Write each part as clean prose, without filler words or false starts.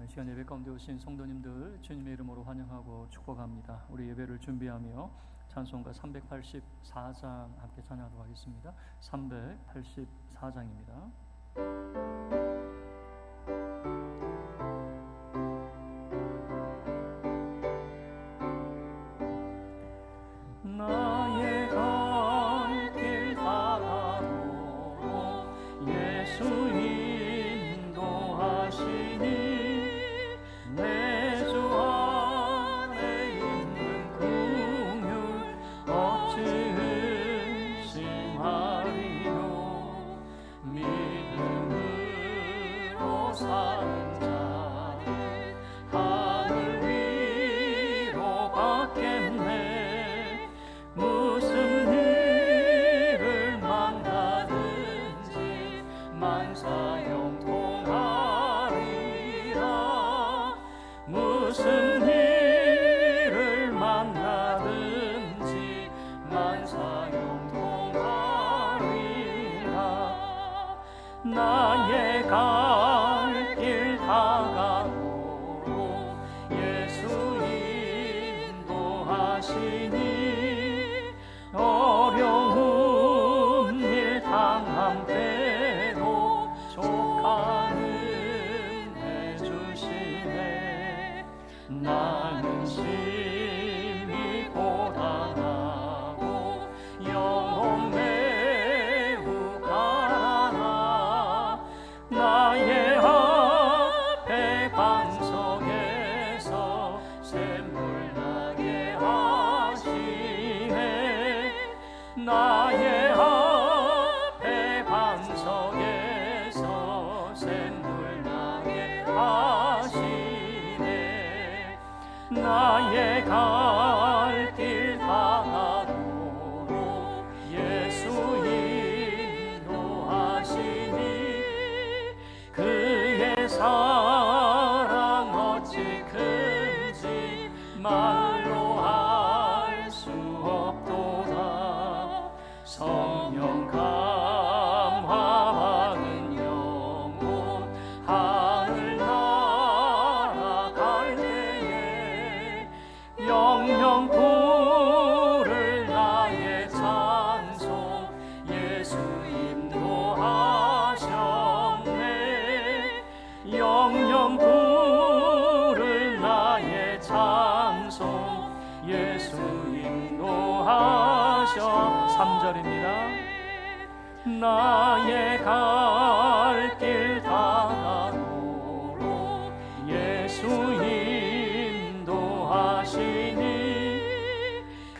이 시간 예배 가운데 오신 성도님들 주님의 이름으로 환영하고 축복합니다. 우리 예배를 준비하며 찬송가 384장 함께 찬양하도록 하겠습니다. 384장입니다. 나의 갈 길 다가도록 예수 인도하시니 내 주 안에 있는 긍휼 어찌 의심하리요. 믿음으로 사는 자는 하늘 위로 받겠네. 무슨 일을 만나든지 만사형통하리라. 무슨 일을 만나든지 만사형통하리라. 나의 갈 길 다가도록 예수 인도하시니 어려운 일 당함 때도 족한 은혜 주시네. 나는 심히 고단하고 영혼 매우 가난하. 나의 앞에 방석에서 샘물 나게 하시네. 나의 앞에 방석에서 샘물 나게 하시네. 나의 갈 길 다가도록 예수 인도하시니 그의 사랑 어찌 큰지 말로 알 수 없도다. 성령 감화받은 영혼 하늘 날아갈 때에 영영 부를 나의 찬송 예수 인도하셨네. 영영 부를 나의 찬송 예수 인도하셨네. 3절입니다. 나의 갈 길 다가도록 예수 인도하시니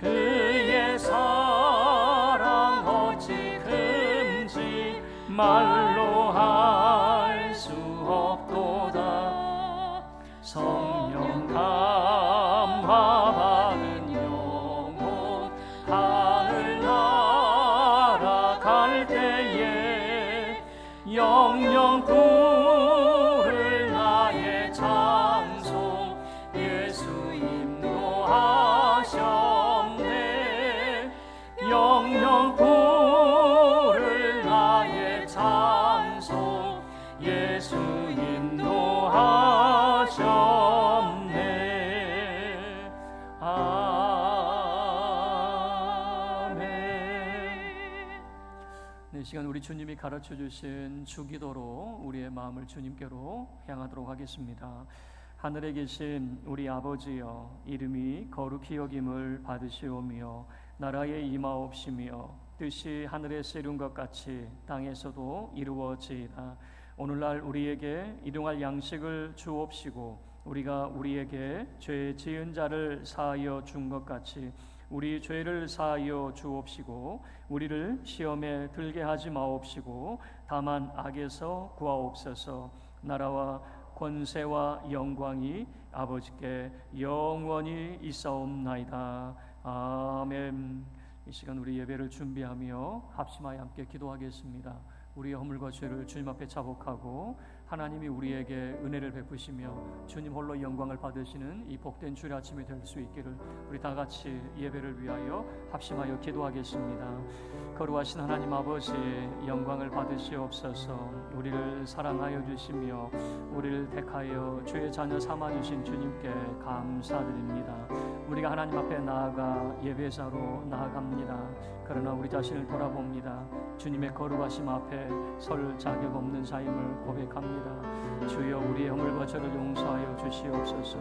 그의 사랑 어찌 큰지 말로 할 수 없도다. 성령 감화받은 영혼 하늘 날아갈 때에 영영 부를 나의 찬송 예수 인도하셨네. 영영 부를 나의 찬송 예수 인도하셨네. 이 시간 우리 주님이 가르쳐 주신 주기도로 우리의 마음을 주님께로 향하도록 하겠습니다. 하늘에 계신 우리 아버지여, 이름이 거룩히 여김을 받으시오며 나라의 임하옵시며 뜻이 하늘에서 이룬 것 같이 땅에서도 이루어지이다. 오늘날 우리에게 일용할 양식을 주옵시고 우리가 우리에게 죄 지은 자를 사하여 준 것 같이 우리 죄를 사하여 주옵시고 우리를 시험에 들게 하지 마옵시고 다만 악에서 구하옵소서. 나라와 권세와 영광이 아버지께 영원히 있사옵나이다. 아멘. 이 시간 우리 예배를 준비하며 합심하여 함께 기도하겠습니다. 우리의 허물과 죄를 주님 앞에 자복하고 하나님이 우리에게 은혜를 베푸시며 주님 홀로 영광을 받으시는 이 복된 주일 아침이 될 수 있기를 우리 다 같이 예배를 위하여 합심하여 기도하겠습니다. 거룩하신 하나님 아버지, 영광을 받으시옵소서. 우리를 사랑하여 주시며 우리를 택하여 주의 자녀 삼아 주신 주님께 감사드립니다. 우리가 하나님 앞에 나아가 예배자로 나아갑니다. 그러나 우리 자신을 돌아봅니다. 주님의 거룩하심 앞에 설 자격 없는 자임을 고백합니다. 주여, 우리의 허물과 죄를 용서하여 주시옵소서.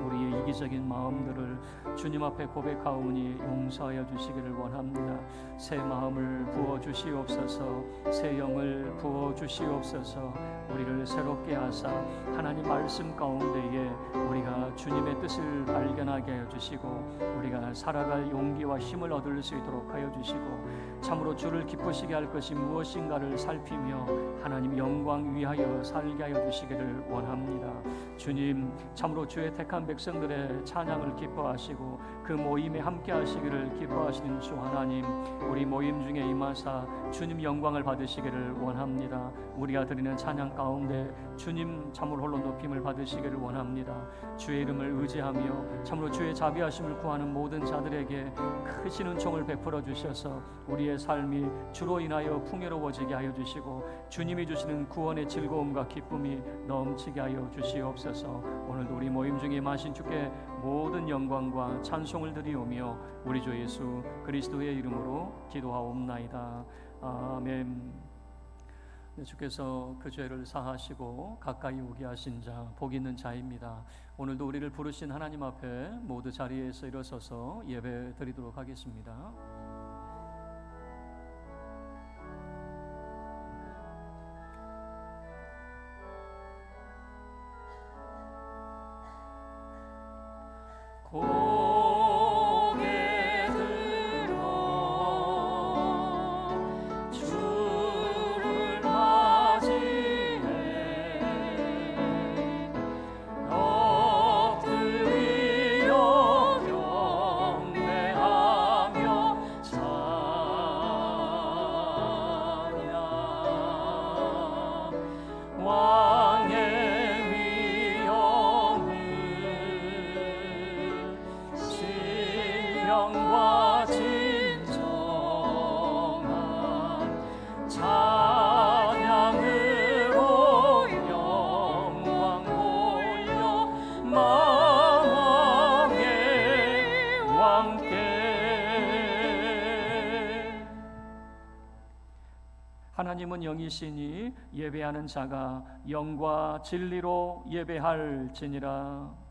우리의 이기적인 마음들을 주님 앞에 고백하오니 용서하여 주시기를 원합니다. 새 마음을 부어 주시옵소서. 새 영을 부어 주시옵소서. 우리를 새롭게 하사 하나님 말씀 가운데에 우리가 주님의 뜻을 발견하게 하여 주시고 우리가 살아갈 용기와 힘을 얻을 수 있도록 하여 주시고 참으로 주를 기쁘시게 할 것이 무엇인가를 살피며 하나님 영광 위하여 살게 하여 주시기를 원합니다. 주님, 참으로 주의 택한 백성들의 찬양을 기뻐하시고 그 모임에 함께 하시기를 기뻐하시는 주 하나님, 우리 모임 중에 임하사 주님 영광을 받으시기를 원합니다. 우리가 드리는 찬양 가운데 주님 참으로 홀로 높임을 받으시기를 원합니다. 주의 이름을 의지하며 참으로 주의 자비하심을 구하는 모든 자들에게 크신 은총을 베풀어 주셔서 우리의 삶이 주로 인하여 풍요로워지게 하여 주시고 주님이 주시는 구원의 즐거움과 기쁨이 넘치게 하여 주시옵소서. 오늘도 우리 모임 중에 마신 주께 모든 영광과 찬송을 드리오며 우리 주 예수 그리스도의 이름으로 기도하옵나이다. 아멘. 주께서 그 죄를 사하시고 가까이 오게 하신 자 복 있는 자입니다. 오늘도 우리를 부르신 하나님 앞에 모두 자리에서 일어서서 예배 드리도록 하겠습니다. 영과 진정한 찬양으로 영광 돌려 만왕의 왕께. 하나님은 영이시니 예배하는 자가 영과 진리로 예배할지니라.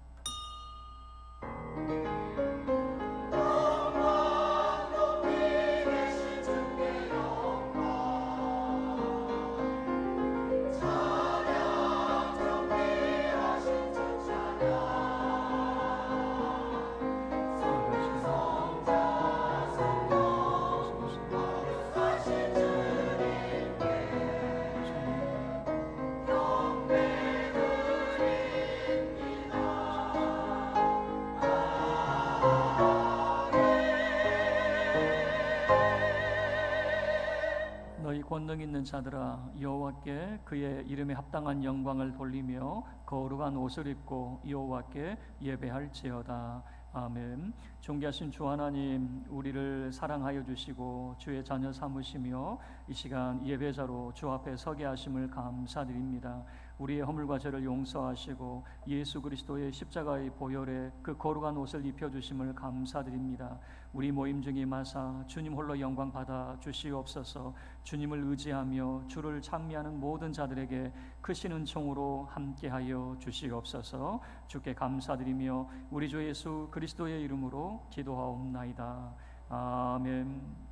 권능 있는 자들아, 여호와께 그의 이름에 합당한 영광을 돌리며 거룩한 옷을 입고 여호와께 예배할지어다. 아멘. 존귀하신 주 하나님, 우리를 사랑하여 주시고 주의 자녀 삼으시며 이 시간 예배자로 주 앞에 서게 하심을 감사드립니다. 우리의 허물과 죄를 용서하시고 예수 그리스도의 십자가의 보혈에 그 거룩한 옷을 입혀주심을 감사드립니다. 우리 모임 중에 마사 주님 홀로 영광 받아 주시옵소서. 주님을 의지하며 주를 찬미하는 모든 자들에게 크신 은총으로 함께하여 주시옵소서. 주께 감사드리며 우리 주 예수 그리스도의 이름으로 기도하옵나이다. 아멘.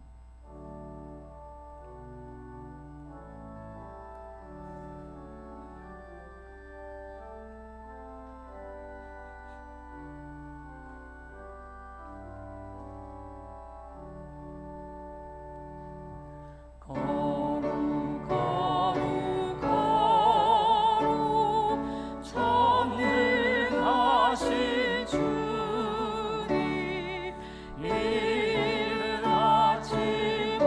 이른 아침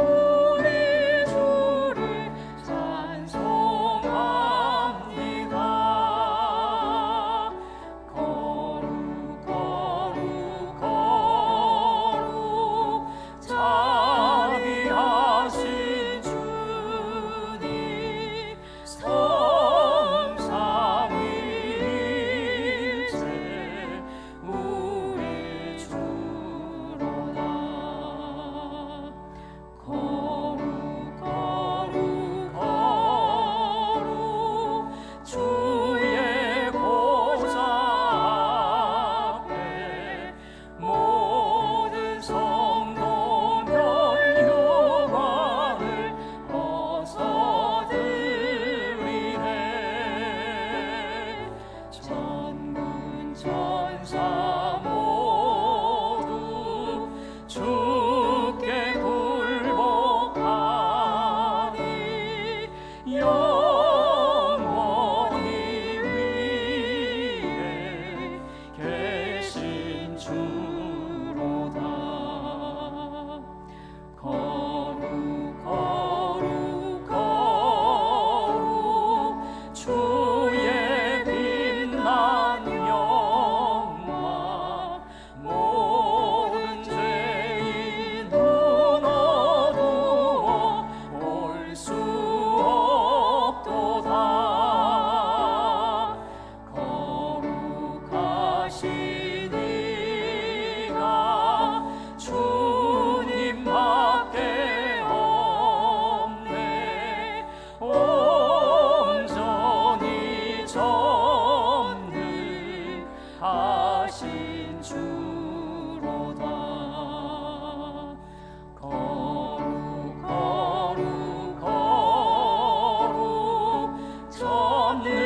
주님밖에 없네. 온전히 전능하신 주로다. 거룩 거룩 거룩 전능하신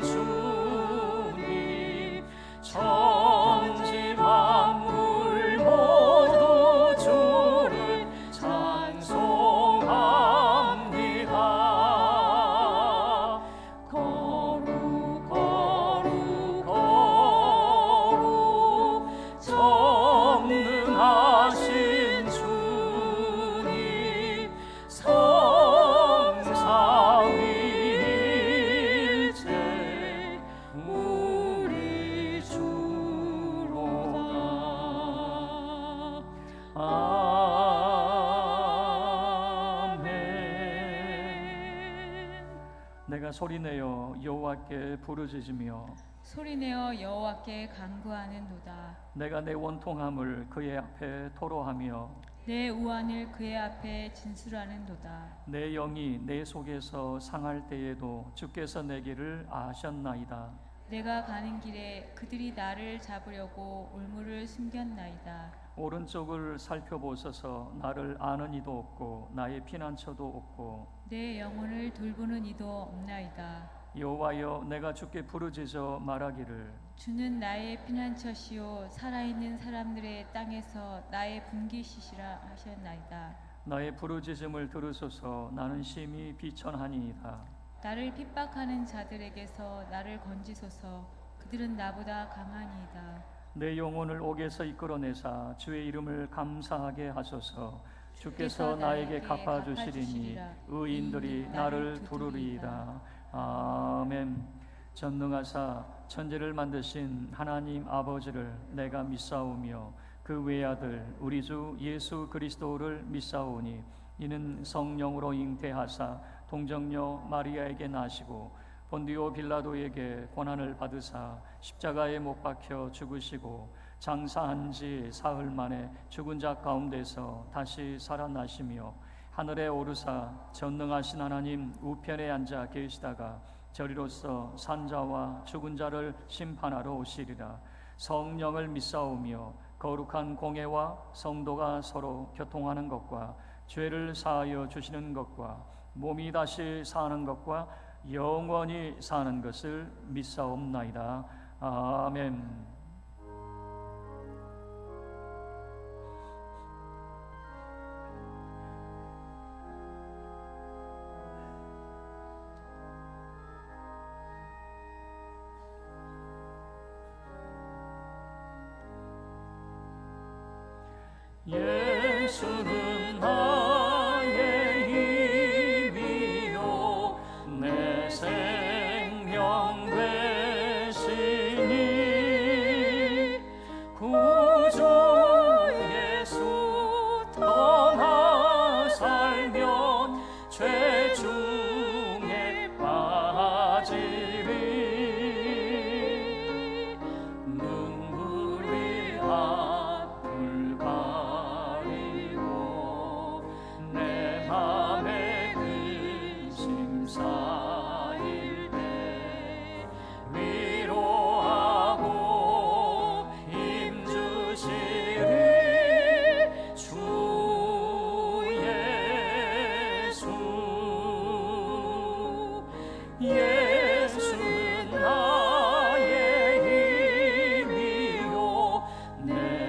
주님, 천지 만물 모두 주를 찬송합니다. 거룩 거룩 거룩 전능하신 주님, 성삼위일체 우리 주로다. 아멘. 내가 소리내어 여호와께 부르짖으며 소리내어 여호와께 간구하는도다. 내가 내 원통함을 그의 앞에 토로하며 내 우환을 그의 앞에 진술하는도다. 내 영이 내 속에서 상할 때에도 주께서 내 길을 아셨나이다. 내가 가는 길에 그들이 나를 잡으려고 올무를 숨겼나이다. 오른쪽을 살펴보소서. 나를 아는 이도 없고 나의 피난처도 없고 내 영혼을 돌보는 이도 없나이다. 여호와여, 내가 주께 부르짖어 말하기를 주는 나의 피난처시요 살아있는 사람들의 땅에서 나의 분기시시라 하셨나이다. 나의 부르짖음을 들으소서. 나는 심히 비천하니이다. 나를 핍박하는 자들에게서 나를 건지소서. 그들은 나보다 강하니이다. 내 영혼을 옥에서 이끌어내사 주의 이름을 감사하게 하소서. 주께서 나에게 갚아주시리니 의인들이 나를 부르리이다. 아멘. 전능하사 천지를 만드신 하나님 아버지를 내가 믿사오며 그 외아들 우리 주 예수 그리스도를 믿사오니 이는 성령으로 잉태하사 동정녀 마리아에게 나시고 본디오 빌라도에게 고난을 받으사 십자가에 못 박혀 죽으시고 장사한 지 사흘 만에 죽은 자 가운데서 다시 살아나시며 하늘에 오르사 전능하신 하나님 우편에 앉아 계시다가 저리로서 산자와 죽은 자를 심판하러 오시리라. 성령을 믿사오며 거룩한 공회와 성도가 서로 교통하는 것과 죄를 사하여 주시는 것과 몸이 다시 사는 것과 영원히 사는 것을 믿사옵나이다. 아멘. 예수는 나의 힘이요 내 생명 되시니 구주 예수 떠나 살면 죄 중에 빠지리. 눈물이 앞을 가리고 내 맘에 근심 쌓일 때 위로하고 힘주시리 주 예수는 나의 힘이요 내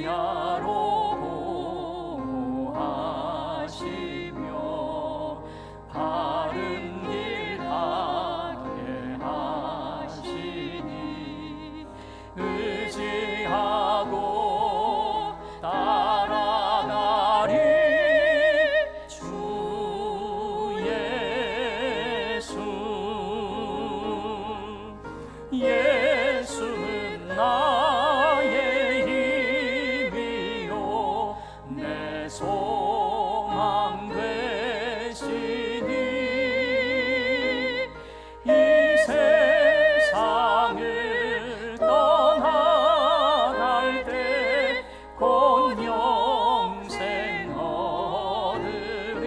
주야로 보호하시며 바른 길 가게 하시니 의지하고 따라가리 주 예수는 나의 힘이요 내 소망 되시니 이 세상을 떠나갈 때 곧 영생 얻으리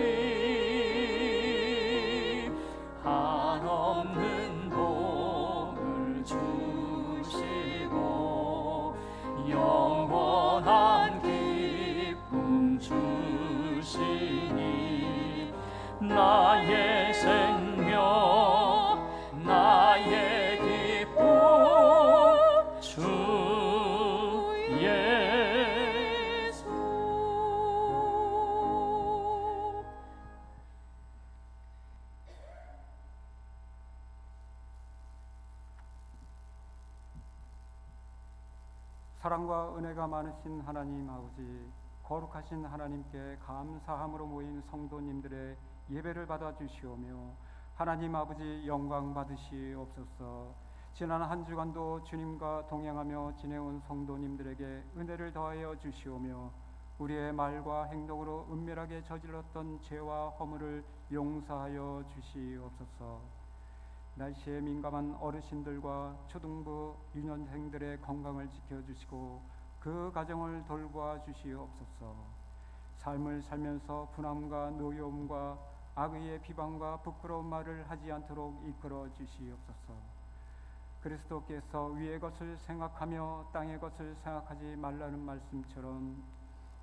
한없는 복을 주시고 영원한 기쁨 주시니 나의 생명 나의 기쁨 주 예수. 사랑과 은혜가 많으신 하나님 아버지, 거룩하신 하나님께 감사함으로 모인 성도님들의 예배를 받아 주시오며 하나님 아버지 영광 받으시옵소서. 지난 한 주간도 주님과 동행하며 지내온 성도님들에게 은혜를 더하여 주시오며 우리의 말과 행동으로 은밀하게 저질렀던 죄와 허물을 용서하여 주시옵소서. 날씨에 민감한 어르신들과 초등부 유년생들의 건강을 지켜주시고 그 가정을 돌보아 주시옵소서. 삶을 살면서 분함과 노여움과 악의의 비방과 부끄러운 말을 하지 않도록 이끌어 주시옵소서. 그리스도께서 위의 것을 생각하며 땅의 것을 생각하지 말라는 말씀처럼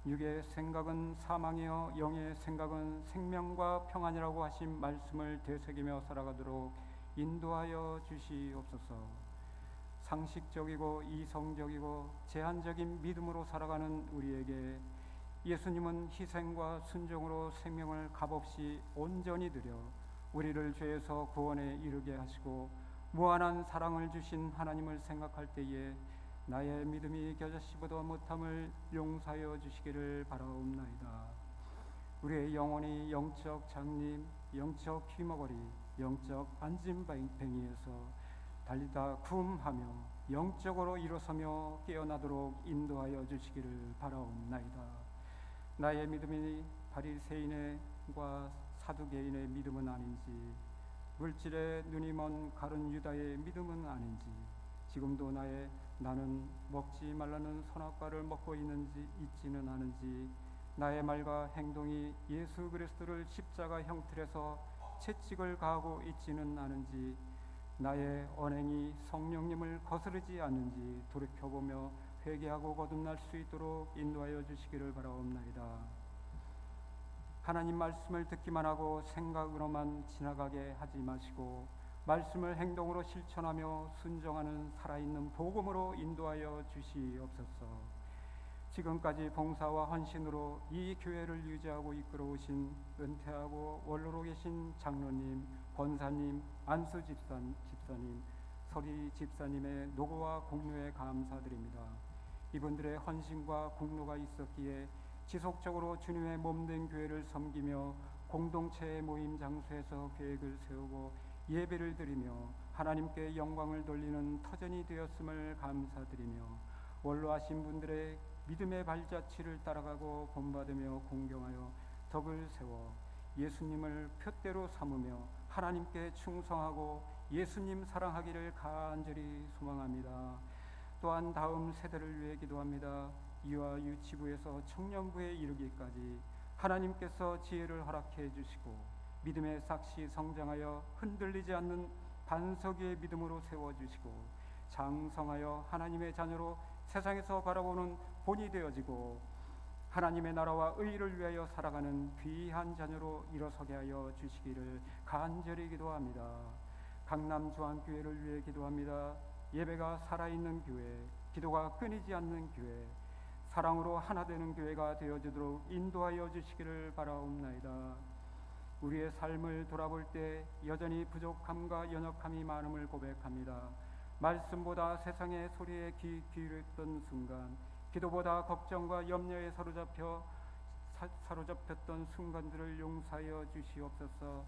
육의 생각은 사망이요 영의 생각은 생명과 평안이라고 하신 말씀을 되새기며 살아가도록 인도하여 주시옵소서. 상식적이고 이성적이고 제한적인 믿음으로 살아가는 우리에게 예수님은 희생과 순종으로 생명을 값없이 온전히 드려 우리를 죄에서 구원에 이르게 하시고 무한한 사랑을 주신 하나님을 생각할 때에 나의 믿음이 겨자씨보다 못함을 용서하여 주시기를 바라옵나이다. 우리의 영혼이 영적 장님, 영적 귀머거리, 영적 안진뱅이에서 달리다 구음하며 영적으로 일어서며 깨어나도록 인도하여 주시기를 바라옵나이다. 나의 믿음이 바리새인과 사두개인의 믿음은 아닌지, 물질에 눈이 먼 가룟 유다의 믿음은 아닌지, 지금도 나는 먹지 말라는 선악과를 먹고 있지는 않은지, 나의 말과 행동이 예수 그리스도를 십자가 형틀에서 채찍을 가하고 있지는 않은지, 나의 언행이 성령님을 거스르지 않는지 돌이켜보며 회개하고 거듭날 수 있도록 인도하여 주시기를 바라옵나이다. 하나님 말씀을 듣기만 하고 생각으로만 지나가게 하지 마시고 말씀을 행동으로 실천하며 순종하는 살아있는 복음으로 인도하여 주시옵소서. 지금까지 봉사와 헌신으로 이 교회를 유지하고 이끌어오신 은퇴하고 원로로 계신 장로님, 권사님, 안수 집사님, 서리 집사님의 노고와 공로에 감사드립니다. 이분들의 헌신과 공로가 있었기에 지속적으로 주님의 몸된 교회를 섬기며 공동체의 모임 장소에서 계획을 세우고 예배를 드리며 하나님께 영광을 돌리는 터전이 되었음을 감사드리며 원로하신 분들의 믿음의 발자취를 따라가고 본받으며 공경하여 덕을 세워 예수님을 표대로 삼으며 하나님께 충성하고 예수님 사랑하기를 간절히 소망합니다. 또한 다음 세대를 위해 기도합니다. 이와 유치부에서 청년부에 이르기까지 하나님께서 지혜를 허락해 주시고 믿음의 삭시 성장하여 흔들리지 않는 반석 위의 믿음으로 세워주시고 장성하여 하나님의 자녀로 세상에서 바라보는 본이 되어지고 하나님의 나라와 의를 위하여 살아가는 귀한 자녀로 일어서게 하여 주시기를 간절히 기도합니다. 강남 주한교회를 위해 기도합니다. 예배가 살아있는 교회, 기도가 끊이지 않는 교회, 사랑으로 하나 되는 교회가 되어지도록 인도하여 주시기를 바라옵나이다. 우리의 삶을 돌아볼 때 여전히 부족함과 연약함이 많음을 고백합니다. 말씀보다 세상의 소리에 귀 기울였던 순간, 기도보다 걱정과 염려에 사로잡혔던 순간들을 용서하여 주시옵소서.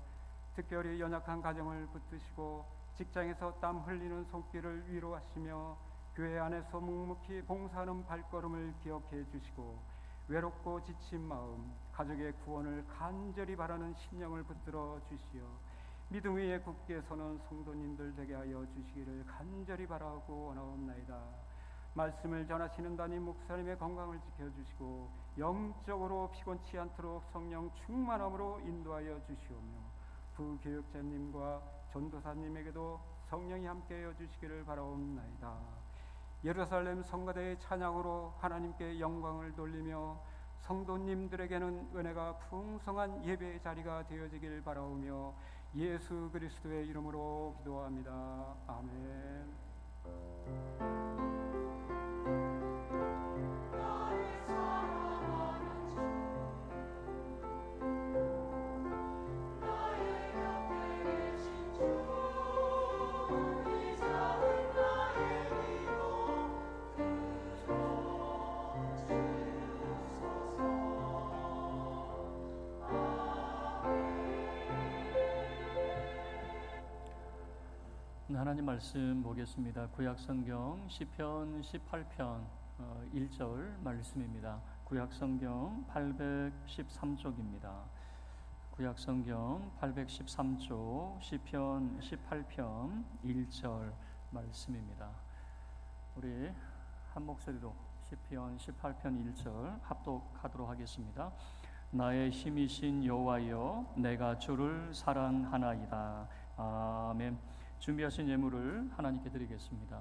특별히 연약한 가정을 붙드시고 직장에서 땀 흘리는 손길을 위로하시며 교회 안에서 묵묵히 봉사하는 발걸음을 기억해 주시고 외롭고 지친 마음, 가족의 구원을 간절히 바라는 심령을 붙들어 주시어 믿음 위에 굳게 서는 성도님들 되게 하여 주시기를 간절히 바라고 원하옵나이다. 말씀을 전하시는 담임 목사님의 건강을 지켜주시고 영적으로 피곤치 않도록 성령 충만함으로 인도하여 주시오며 부교육자님과 전도사님에게도 성령이 함께하여 주시기를 바라옵나이다. 예루살렘 성가대의 찬양으로 하나님께 영광을 돌리며 성도님들에게는 은혜가 풍성한 예배의 자리가 되어지길 바라오며 예수 그리스도의 이름으로 기도합니다. 아멘. 하나님 말씀 보겠습니다. 구약성경 시편 18편 1절 말씀입니다. 구약성경 813쪽입니다. 구약성경 813쪽 시편 18편 1절 말씀입니다. 우리 한 목소리로 시편 18편 1절 합독하도록 하겠습니다. 나의 힘이신 여호와여, 내가 주를 사랑하나이다. 아멘. 준비하신 예물을 하나님께 드리겠습니다.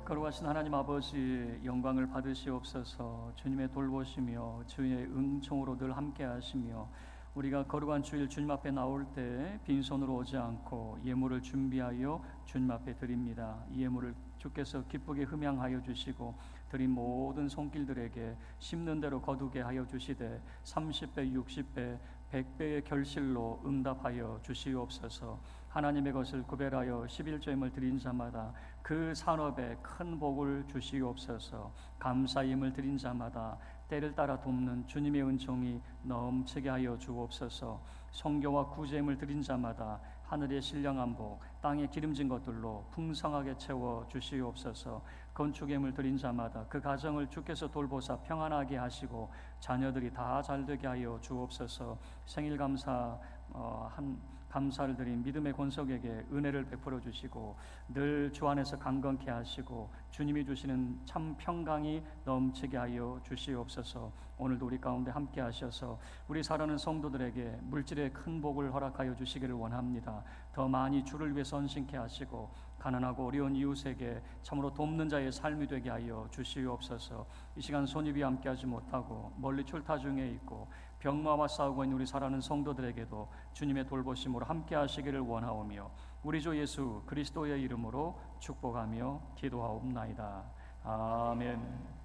거룩하신 하나님 아버지, 영광을 받으시옵소서. 주님의 돌보시며 주의 은총으로 늘 함께 하시며 우리가 거룩한 주일 주님 앞에 나올 때 빈손으로 오지 않고 예물을 준비하여 주님 앞에 드립니다. 이 예물을 주께서 기쁘게 흠양하여 주시고 드린 모든 손길들에게 심는 대로 거두게 하여 주시되 30배, 60배, 100배의 결실로 응답하여 주시옵소서. 하나님의 것을 구별하여 11조임을 드린 자마다 그 산업에 큰 복을 주시옵소서. 감사임을 드린 자마다 때를 따라 돕는 주님의 은총이 넘치게 하여 주옵소서. 성교와 구제임을 드린 자마다 하늘의 신령한 복, 땅에 기름진 것들로 풍성하게 채워 주시옵소서. 건축임을 드린 자마다 그 가정을 주께서 돌보사 평안하게 하시고 자녀들이 다 잘되게 하여 주옵소서. 생일 감사를 드린 믿음의 권속에게 은혜를 베풀어 주시고 늘 주 안에서 강건케 하시고 주님이 주시는 참 평강이 넘치게 하여 주시옵소서. 오늘도 우리 가운데 함께 하셔서 우리 살아가는 성도들에게 물질의 큰 복을 허락하여 주시기를 원합니다. 더 많이 주를 위해 선신케 하시고 가난하고 어려운 이웃에게 참으로 돕는 자의 삶이 되게 하여 주시옵소서. 이 시간 손입이 함께하지 못하고 멀리 출타 중에 있고 병마와 싸우고 있는 우리 살아가는 성도들에게도 주님의 돌보심으로 함께하시기를 원하오며 우리 주 예수 그리스도의 이름으로 축복하며 기도하옵나이다. 아멘.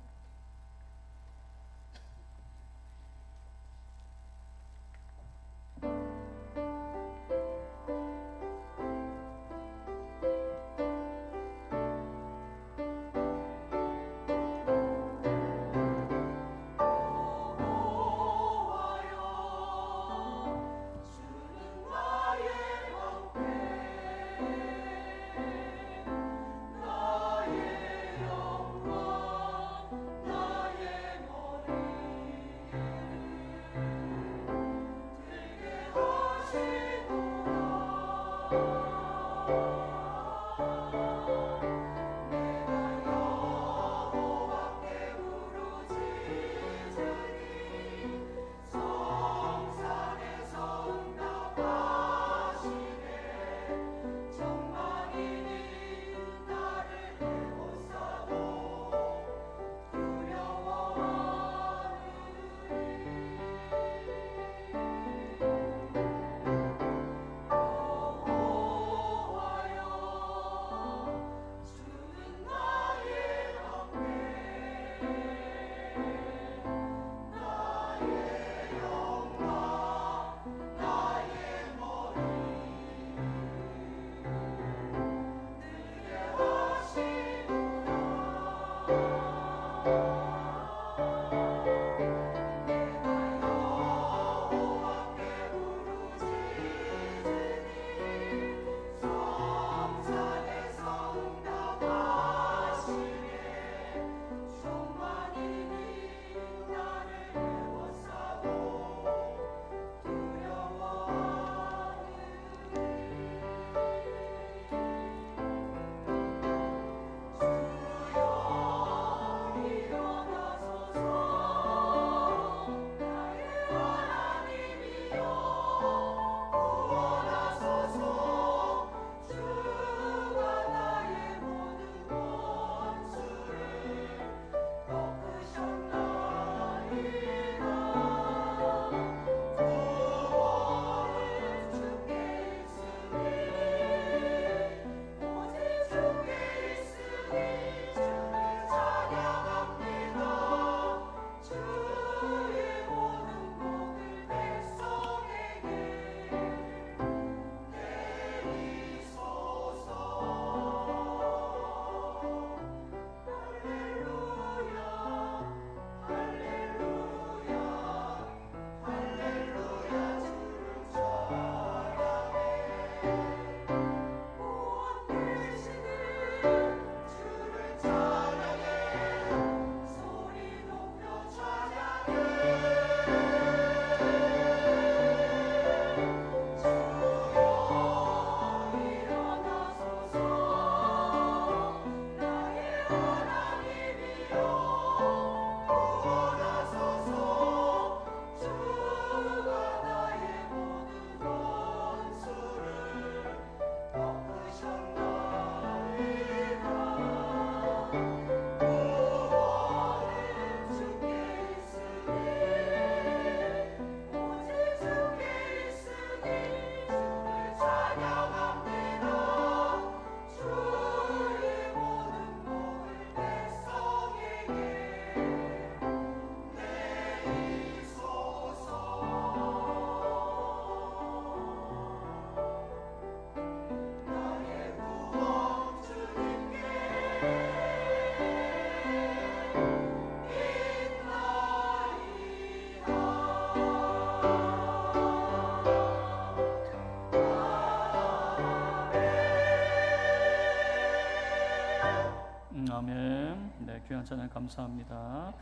찬양 감사합니다.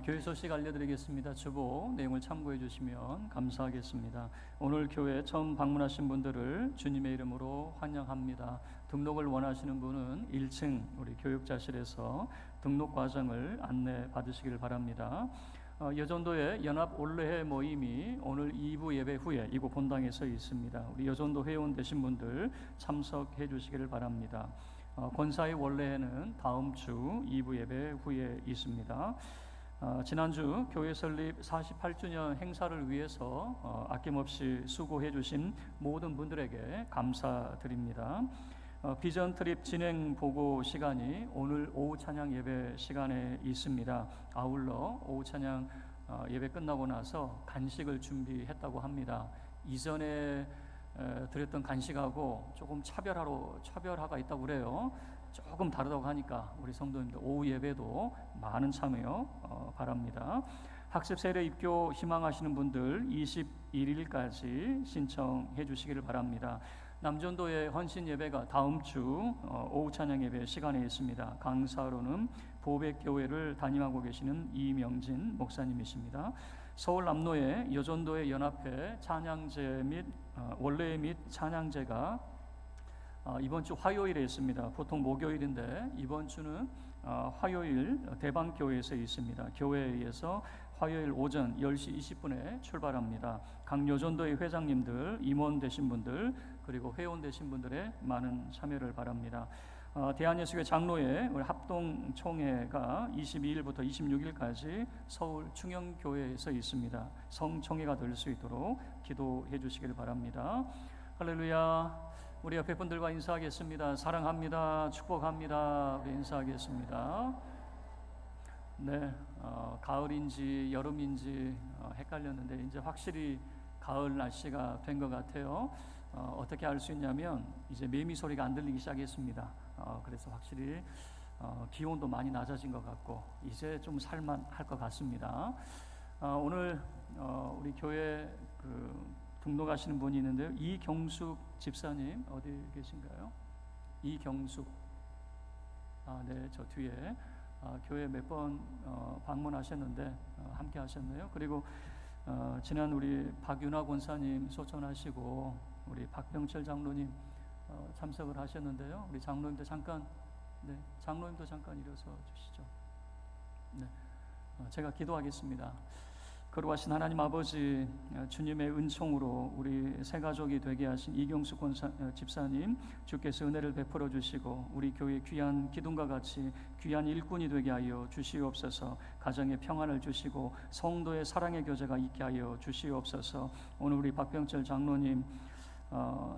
교회 소식 알려드리겠습니다. 주보 내용을 참고해 주시면 감사하겠습니다. 오늘 교회 처음 방문하신 분들을 주님의 이름으로 환영합니다. 등록을 원하시는 분은 1층 우리 교육자실에서 등록 과정을 안내 받으시길 바랍니다. 여전도의 연합 올레회 모임이 오늘 2부 예배 후에 이곳 본당에서 있습니다. 우리 여전도 회원 되신 분들 참석해 주시기를 바랍니다. 권사의 원래회는 다음 주 2부 예배 후에 있습니다. 지난주 교회 설립 48주년 행사를 위해서 아낌없이 수고해 주신 모든 분들에게 감사드립니다. 비전 트립 진행 보고 시간이 오늘 오후 찬양 예배 시간에 있습니다. 아울러 오후 찬양 예배 끝나고 나서 간식을 준비했다고 합니다. 이전에 드렸던 간식하고 조금 차별화가 있다고 그래요. 조금 다르다고 하니까 우리 성도님들 오후 예배도 많은 참여 바랍니다. 학습 세례 입교 희망하시는 분들 21일까지 신청해 주시기를 바랍니다. 남전도의 헌신 예배가 다음 주 오후 찬양 예배 시간에 있습니다. 강사로는 보백교회를 담임하고 계시는 이명진 목사님이십니다. 서울 남로의 여전도의 연합회 찬양제 및 원래 및 찬양제가 이번 주 화요일에 있습니다. 보통 목요일인데 이번 주는 화요일 대방교회에서 있습니다. 교회에 의해서 화요일 오전 10시 20분에 출발합니다. 각 여전도의 회장님들, 임원 되신 분들, 그리고 회원 되신 분들의 많은 참여를 바랍니다. 대한예수교 장로회 우리 합동총회가 22일부터 26일까지 서울 충영교회에서 있습니다. 성총회가 될 수 있도록 기도해 주시길 바랍니다. 할렐루야. 우리 옆에 분들과 인사하겠습니다. 사랑합니다. 축복합니다. 우리 인사하겠습니다. 네, 가을인지 여름인지 헷갈렸는데 이제 확실히 가을 날씨가 된 것 같아요. 어떻게 알 수 있냐면 이제 매미 소리가 안 들리기 시작했습니다. 그래서 확실히 기온도 많이 낮아진 것 같고 이제 좀 살만할 것 같습니다. 오늘 우리 교회 등록하시는 분이 있는데요. 이경숙 집사님 어디 계신가요? 이경숙. 네, 저 뒤에 교회 몇 번 방문하셨는데 함께 하셨네요. 그리고 지난 우리 박윤아 권사님 소천하시고 우리 박병철 장로님 참석을 하셨는데요. 우리 장로님도 잠깐 일어서 주시죠. 네, 제가 기도하겠습니다. 거룩하신 하나님 아버지, 주님의 은총으로 우리 새 가족이 되게 하신 이경수 집사님 주께서 은혜를 베풀어 주시고 우리 교회 귀한 기둥과 같이 귀한 일꾼이 되게 하여 주시옵소서. 가정에 평안을 주시고 성도의 사랑의 교제가 있게 하여 주시옵소서. 오늘 우리 박병철 장로님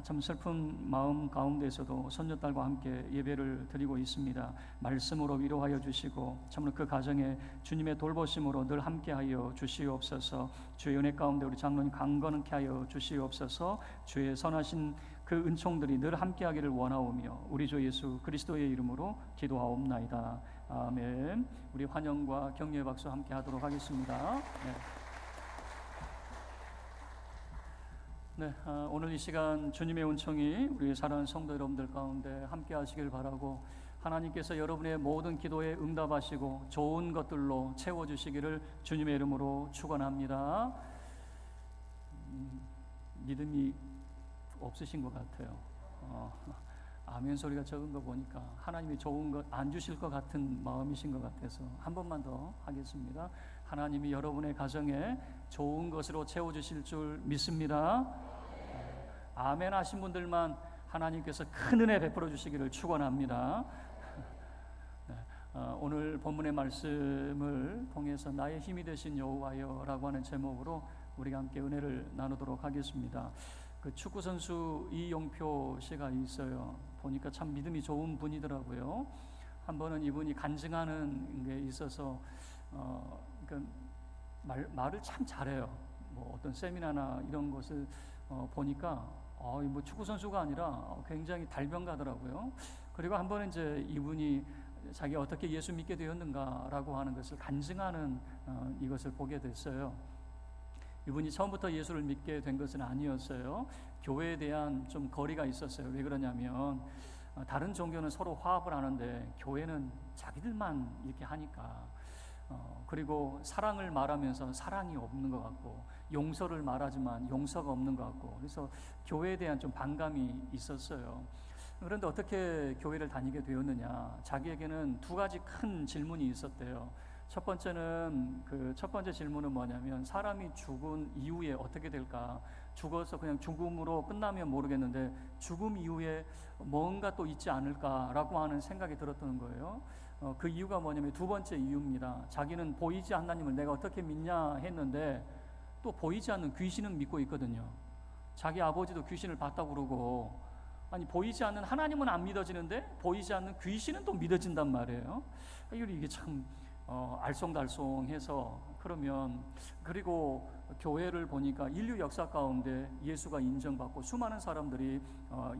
참 슬픈 마음 가운데서도 손녀딸과 함께 예배를 드리고 있습니다. 말씀으로 위로하여 주시고 참으로 그 가정에 주님의 돌보심으로 늘 함께하여 주시옵소서. 주의 은혜 가운데 우리 장로님 강건케 하여 주시옵소서. 주의 선하신 그 은총들이 늘 함께하기를 원하오며 우리 주 예수 그리스도의 이름으로 기도하옵나이다. 아멘. 우리 환영과 격려의 박수 함께 하도록 하겠습니다. 네, 오늘 이 시간 주님의 은총이 우리 사랑하는 성도 여러분들 가운데 함께 하시길 바라고 하나님께서 여러분의 모든 기도에 응답하시고 좋은 것들로 채워주시기를 주님의 이름으로 축원합니다. 믿음이 없으신 것 같아요. 아멘 소리가 적은 거 보니까 하나님이 좋은 것 안 주실 것 같은 마음이신 것 같아서 한 번만 더 하겠습니다. 하나님이 여러분의 가정에 좋은 것으로 채워주실 줄 믿습니다. 아멘 하신 분들만 하나님께서 큰 은혜 베풀어 주시기를 축원합니다. 오늘 본문의 말씀을 통해서 나의 힘이 되신 여호와여라고 하는 제목으로 우리가 함께 은혜를 나누도록 하겠습니다. 그 축구 선수 이용표 씨가 있어요. 보니까 참 믿음이 좋은 분이더라고요. 한 번은 이분이 간증하는 게 있어서 그러니까 말을 참 잘해요. 뭐 어떤 세미나나 이런 것을 보니까 뭐 축구 선수가 아니라 굉장히 달변가더라고요. 그리고 한 번은 이제 이분이 자기 어떻게 예수 믿게 되었는가라고 하는 것을 간증하는 이것을 보게 됐어요. 이분이 처음부터 예수를 믿게 된 것은 아니었어요. 교회에 대한 좀 거리가 있었어요. 왜 그러냐면 다른 종교는 서로 화합을 하는데 교회는 자기들만 이렇게 하니까 그리고 사랑을 말하면서 사랑이 없는 것 같고 용서를 말하지만 용서가 없는 것 같고 그래서 교회에 대한 좀 반감이 있었어요. 그런데 어떻게 교회를 다니게 되었느냐? 자기에게는 두 가지 큰 질문이 있었대요. 첫 번째 질문은 뭐냐면 사람이 죽은 이후에 어떻게 될까? 죽어서 그냥 죽음으로 끝나면 모르겠는데 죽음 이후에 뭔가 또 있지 않을까라고 하는 생각이 들었던 거예요. 그 이유가 뭐냐면 두 번째 이유입니다. 자기는 보이지 않는 하나님을 내가 어떻게 믿냐 했는데 또 보이지 않는 귀신은 믿고 있거든요. 자기 아버지도 귀신을 봤다고 그러고 아니 보이지 않는 하나님은 안 믿어지는데 보이지 않는 귀신은 또 믿어진단 말이에요. 이게 참 알쏭달쏭해서 그리고 교회를 보니까 인류 역사 가운데 예수가 인정받고 수많은 사람들이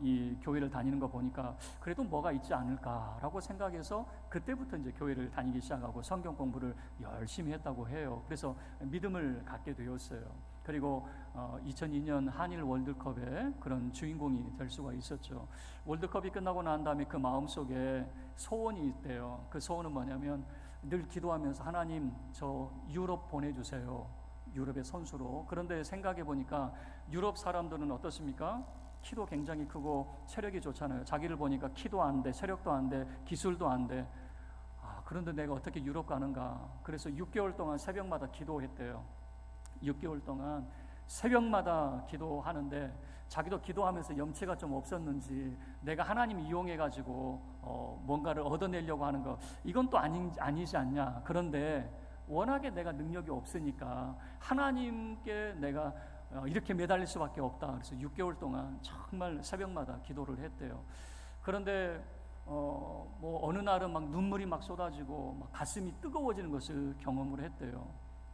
이 교회를 다니는 거 보니까 그래도 뭐가 있지 않을까라고 생각해서 그때부터 이제 교회를 다니기 시작하고 성경 공부를 열심히 했다고 해요. 그래서 믿음을 갖게 되었어요. 그리고 2002년 한일 월드컵에 그런 주인공이 될 수가 있었죠. 월드컵이 끝나고 난 다음에 그 마음속에 소원이 있대요. 그 소원은 뭐냐면 늘 기도하면서 하나님 저 유럽 보내주세요. 유럽의 선수로. 그런데 생각해 보니까 유럽 사람들은 어떻습니까? 키도 굉장히 크고 체력이 좋잖아요. 자기를 보니까 키도 안 돼, 체력도 안 돼, 기술도 안 돼. 그런데 내가 어떻게 유럽 가는가? 그래서 6개월 동안 새벽마다 기도했대요. 6개월 동안 새벽마다 기도하는데 자기도 기도하면서 염치가 좀 없었는지 내가 하나님 이용해가지고 뭔가를 얻어내려고 하는 거 이건 또 아니지 않냐. 그런데 워낙에 내가 능력이 없으니까 하나님께 내가 이렇게 매달릴 수밖에 없다. 그래서 6개월 동안 정말 새벽마다 기도를 했대요. 그런데 뭐 어느 날은 막 눈물이 막 쏟아지고 막 가슴이 뜨거워지는 것을 경험을 했대요.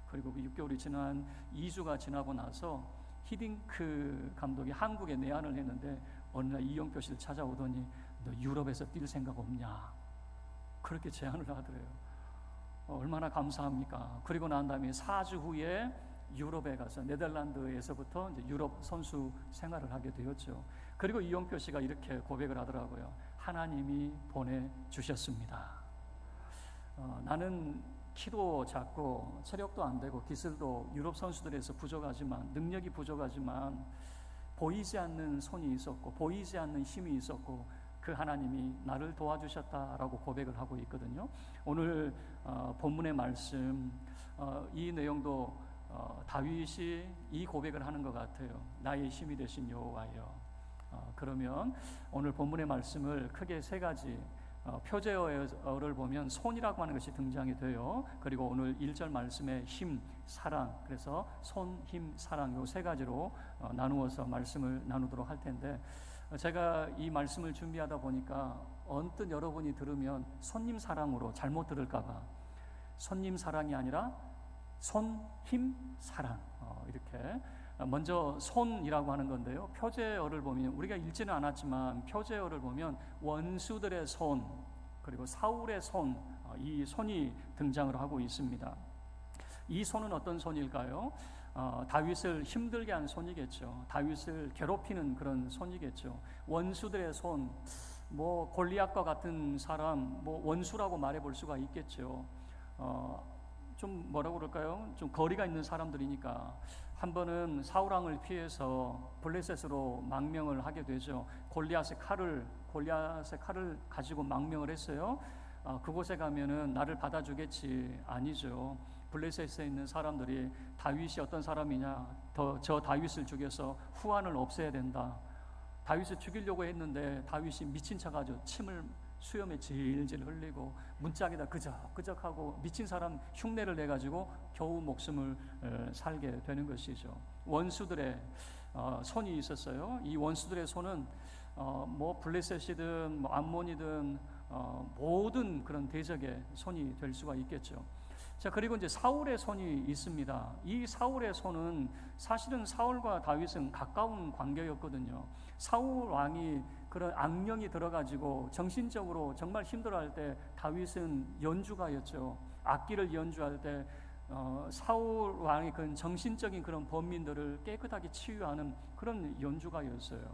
그리고 그 6개월이 지난 2주가 지나고 나서 히딩크 감독이 한국에 내한을 했는데 어느 날 이영표 씨를 찾아오더니 너 유럽에서 뛸 생각 없냐? 그렇게 제안을 하더래요. 얼마나 감사합니까? 그리고 난 다음에 4주 후에 유럽에 가서 네덜란드에서부터 이제 유럽 선수 생활을 하게 되었죠. 그리고 이영표 씨가 이렇게 고백을 하더라고요. 하나님이 보내주셨습니다. 나는 키도 작고 체력도 안 되고 기술도 유럽 선수들에서 부족하지만 능력이 부족하지만 보이지 않는 손이 있었고 보이지 않는 힘이 있었고 그 하나님이 나를 도와주셨다라고 고백을 하고 있거든요. 오늘 본문의 말씀 이 내용도 다윗이 이 고백을 하는 것 같아요. 나의 힘이 되신 여호와여. 그러면 오늘 본문의 말씀을 크게 세 가지 표제어를 보면 손이라고 하는 것이 등장이 돼요. 그리고 오늘 1절 말씀에 힘, 사랑, 그래서 손, 힘, 사랑 요 세 가지로 나누어서 말씀을 나누도록 할 텐데 제가 이 말씀을 준비하다 보니까 언뜻 여러분이 들으면 손님 사랑으로 잘못 들을까봐 손님 사랑이 아니라 손, 힘, 사랑 이렇게 먼저 손이라고 하는 건데요. 표제어를 보면 우리가 읽지는 않았지만 표제어를 보면 원수들의 손 그리고 사울의 손 이 손이 등장을 하고 있습니다. 이 손은 어떤 손일까요? 다윗을 힘들게 한 손이겠죠. 다윗을 괴롭히는 그런 손이겠죠. 원수들의 손, 뭐 골리앗과 같은 사람, 뭐 원수라고 말해볼 수가 있겠죠. 좀 뭐라고 그럴까요? 좀 거리가 있는 사람들이니까 한 번은 사울 왕을 피해서 블레셋으로 망명을 하게 되죠. 골리앗의 칼을 가지고 망명을 했어요. 그곳에 가면은 나를 받아주겠지. 아니죠. 블레셋에 있는 사람들이 다윗이 어떤 사람이냐, 저 다윗을 죽여서 후환을 없애야 된다. 다윗을 죽이려고 했는데 다윗이 미친 척하죠. 침을 수염에 질질 흘리고 문짝에다 끄적끄적하고 미친 사람 흉내를 내가지고 겨우 목숨을 살게 되는 것이죠. 원수들의 손이 있었어요. 이 원수들의 손은 뭐 블레셋이든 뭐 암몬이든 모든 그런 대적의 손이 될 수가 있겠죠. 자, 그리고 이제 사울의 손이 있습니다. 이 사울의 손은 사실은 사울과 다윗은 가까운 관계였거든요. 사울 왕이 그런 악령이 들어가지고 정신적으로 정말 힘들어할 때 다윗은 연주가였죠. 악기를 연주할 때 사울 왕이 그 정신적인 그런 범민들을 깨끗하게 치유하는 그런 연주가였어요.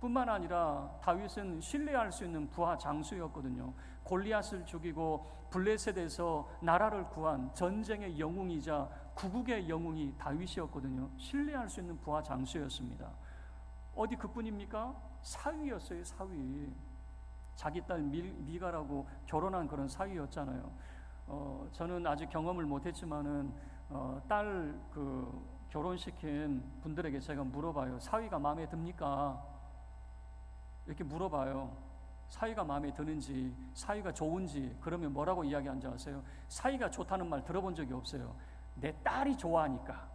뿐만 아니라 다윗은 신뢰할 수 있는 부하 장수였거든요. 골리앗을 죽이고 블레셋에서 나라를 구한 전쟁의 영웅이자 구국의 영웅이 다윗이었거든요. 신뢰할 수 있는 부하 장수였습니다. 어디 그뿐입니까? 사위였어요. 사위. 자기 딸 미가라고 결혼한 그런 사위였잖아요. 저는 아직 경험을 못했지만은 딸 결혼시킨 분들에게 제가 물어봐요. 사위가 마음에 듭니까? 이렇게 물어봐요. 사위가 마음에 드는지, 사위가 좋은지. 그러면 뭐라고 이야기하는지 아세요? 사위가 좋다는 말 들어본 적이 없어요. 내 딸이 좋아하니까,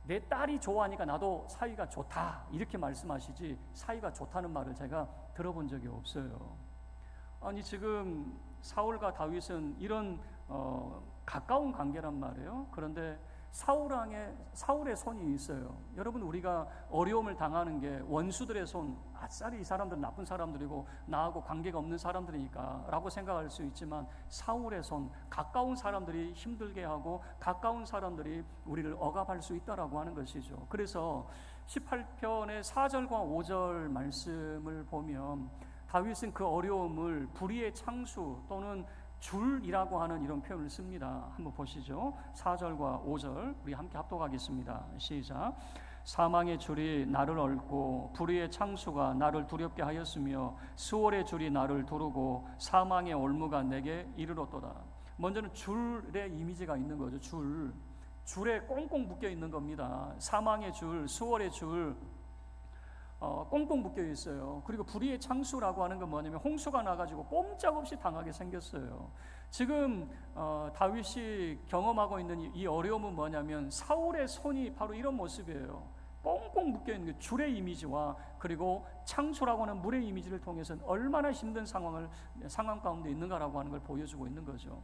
내 딸이 좋아하니까 나도 사위가 좋다 이렇게 말씀하시지, 사위가 좋다는 말을 제가 들어본 적이 없어요. 아니 지금 사울과 다윗은 이런 가까운 관계란 말이에요. 그런데 사울의 손이 있어요. 여러분, 우리가 어려움을 당하는 게 원수들의 손, 아싸리 이 사람들은 나쁜 사람들이고 나하고 관계가 없는 사람들이니까 라고 생각할 수 있지만, 사울의 손, 가까운 사람들이 힘들게 하고 가까운 사람들이 우리를 억압할 수 있다라고 하는 것이죠. 그래서 18편의 4절과 5절 말씀을 보면 다윗은 그 어려움을 불의의 창수 또는 줄이라고 하는 이런 표현을 씁니다. 한번 보시죠. 4절과 5절 우리 함께 합독하겠습니다. 시작. 사망의 줄이 나를 얽고 불의의 창수가 나를 두렵게 하였으며 수월의 줄이 나를 두르고 사망의 올무가 내게 이르렀도다. 먼저는 줄의 이미지가 있는 거죠. 줄에 꽁꽁 묶여 있는 겁니다. 사망의 줄, 수월의 줄 꽁꽁 묶여 있어요. 그리고 불의의 창수라고 하는 건 뭐냐면 홍수가 나가지고 꼼짝없이 당하게 생겼어요. 지금 다윗이 경험하고 있는 이 어려움은 뭐냐면 사울의 손이 바로 이런 모습이에요. 꽁꽁 묶여 있는 줄의 이미지와 그리고 창수라고 하는 물의 이미지를 통해서는 얼마나 힘든 상황 가운데 있는가라고 하는 걸 보여주고 있는 거죠.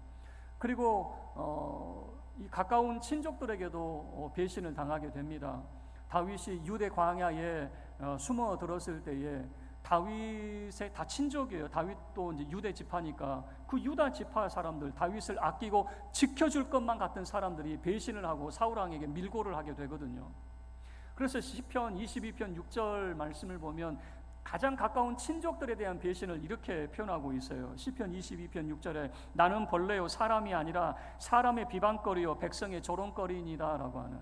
그리고 이 가까운 친족들에게도 배신을 당하게 됩니다. 다윗이 유대 광야에 숨어 들었을 때에 다윗의 다 친족이에요. 다윗도 이제 유대 지파니까 그 유다 지파 사람들, 다윗을 아끼고 지켜줄 것만 같은 사람들이 배신을 하고 사울 왕에게 밀고를 하게 되거든요. 그래서 시편 22편 6절 말씀을 보면 가장 가까운 친족들에 대한 배신을 이렇게 표현하고 있어요. 시편 22편 6절에 나는 벌레요 사람이 아니라 사람의 비방거리요 백성의 조롱거리이니다 라고 하는,